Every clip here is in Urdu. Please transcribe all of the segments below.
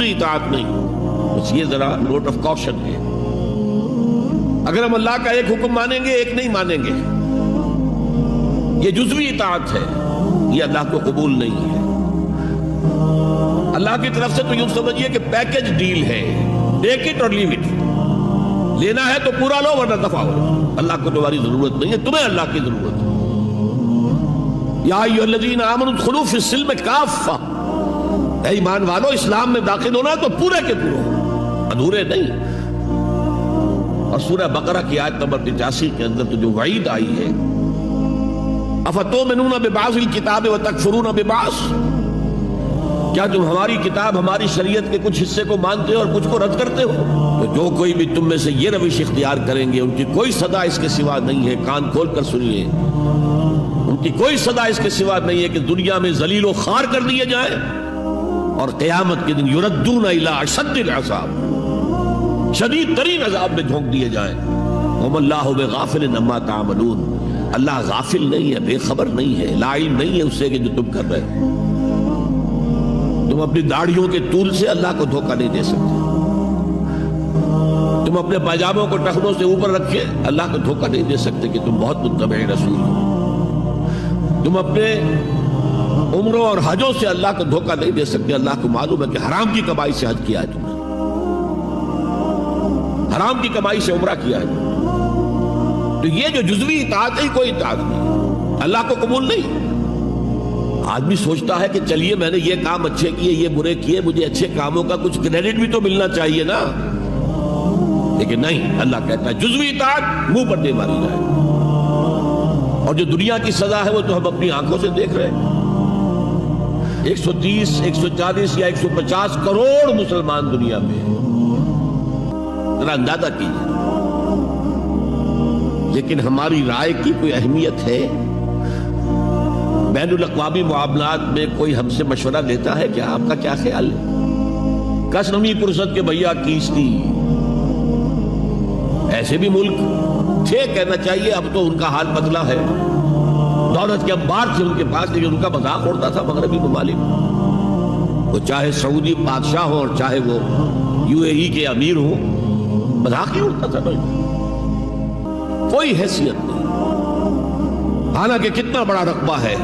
جزوی اطاعت نہیں. بس یہ ذرا نوٹ آف کاشن ہے. اگر ہم اللہ کا ایک حکم مانیں گے ایک نہیں مانیں گے، یہ جزوی اطاعت ہے، یہ اللہ کو قبول نہیں ہے. اللہ کی طرف سے تو یوں سمجھیے کہ پیکج ڈیل ہے، ٹیک اٹ اور لیو اٹ. لینا ہے تو پورا لو ورنہ دفع ہو. اللہ کو تمہاری ضرورت نہیں ہے، تمہیں اللہ کی ضرورت ہے. یا ایھا الذین آمنوا ادخلوا فی السلم کافہ، اے ایمان والو اسلام میں داخل ہونا ہے تو پورے کے پورے، ادھورے نہیں. اور سورہ بقرہ کی آیت نمبر 85 کے اندر تو جو وعید آئی ہے، افتؤمنون ببعض الکتاب وتکفرون ببعض، کیا تم ہماری کتاب ہماری شریعت کے کچھ حصے کو مانتے ہو اور کچھ کو رد کرتے ہو؟ تو جو کوئی بھی تم میں سے یہ روش اختیار کریں گے ان کی کوئی صدا اس کے سوا نہیں ہے. کان کھول کر سنیے، ان کی کوئی صدا اس کے سوا نہیں ہے کہ دنیا میں ذلیل و خوار کر دیے جائیں اور قیامت کے دن یردون الی اشد العذاب، شدید ترین عذاب میں جھونک دیے جائیں. وما اللہ بغافل عما تعملون، اللہ غافل نہیں ہے، بے خبر نہیں ہے، لا علم نہیں ہے اس سے کہ جو تم کر رہے ہو. تم اپنی داڑھیوں کے طول سے اللہ کو دھوکہ نہیں دے سکتے. تم اپنے پاجاموں کو ٹخنوں سے اوپر رکھے اللہ کو دھوکہ نہیں دے سکتے کہ تم بہت متبع رسول ہو. تم اپنے عمروں اور حجوں سے اللہ کو دھوکہ نہیں دے سکتے. اللہ کو معلوم ہے کہ حرام کی کمائی سے حج کیا ہے تم نے، حرام کی کمائی سے عمرہ کیا ہے. تو یہ جو جزوی اطاعت ہے کوئی اطاعت نہیں، اللہ کو قبول نہیں. آدمی سوچتا ہے کہ چلیے میں نے یہ کام اچھے کیے یہ برے کیے، مجھے اچھے کاموں کا کچھ کریڈٹ بھی تو ملنا چاہیے نا. لیکن نہیں، اللہ کہتا ہے جزوی اطاعت منہ پر دے ماری جائے. اور جو دنیا کی سزا ہے وہ تو ہم اپنی آنکھوں سے دیکھ رہے ہیں. 130 140 یا 150 کروڑ مسلمان دنیا میں، ذرا اندازہ کیجیے. لیکن ہماری رائے کی کوئی اہمیت ہے؟ بین الاقوامی معاملات میں کوئی ہم سے مشورہ لیتا ہے کیا؟ آپ کا کیا خیال ہے؟ کس نمی پرست کے بھیا کیستی، ایسے بھی ملک تھے کہنا چاہیے، اب تو ان کا حال بدلا ہے. دولت کے انبار تھے ان کے پاس، لیکن ان کا مذاق اڑتا تھا مغربی ممالک. وہ چاہے سعودی بادشاہ ہوں اور چاہے وہ UAE کے امیر ہوں، مذاق ہی اڑتا تھا. کوئی حیثیت نہیں. حالانکہ کتنا بڑا رقبہ ہے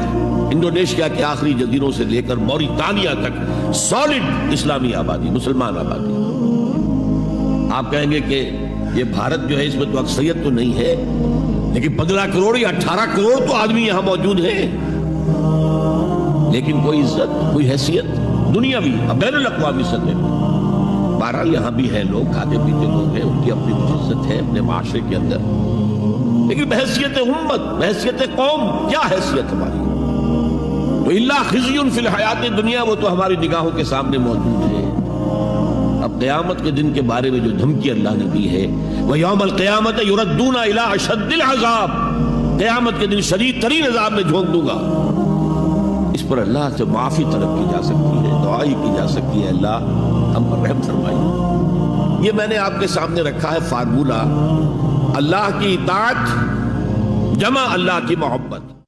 انڈونیشیا کے آخری جزیروں سے لے کر موریتانیہ تک، سالڈ اسلامی آبادی، مسلمان آبادی. آپ کہیں گے کہ یہ بھارت جو ہے اس میں تو اکثریت تو نہیں ہے، لیکن 15 کروڑ یا 18 کروڑ تو آدمی یہاں موجود ہیں. لیکن کوئی عزت، کوئی حیثیت دنیاوی بین الاقوامی سطح پر. بہرحال یہاں بھی ہیں لوگ، کھاتے پیتے لوگ ہیں، ان کی اپنی کچھ عزت ہے اپنے معاشرے کے اندر. لیکن بحیثیت امت، بحیثیت قوم کیا حیثیت ہماری؟ تو اللہ خزی فی الحیات دنیا، وہ تو ہماری نگاہوں کے سامنے موجود ہے. اب قیامت کے دن کے بارے میں جو دھمکی اللہ نے دی ہے، وَيَوْمَ الْقِيَامَةِ يُرَدُّونَ إِلَىٰ أَشَدِّ الْعَذَابِ، قیامت کے دن شدید ترین عذاب میں جھونک دوں گا. اس پر اللہ سے معافی طلب کی جا سکتی ہے، دعائی کی جا سکتی ہے، اللہ ہم پر رحم فرمائے. یہ میں نے آپ کے سامنے رکھا ہے فارمولہ، اللہ کی اطاعت جمع اللہ کی محبت.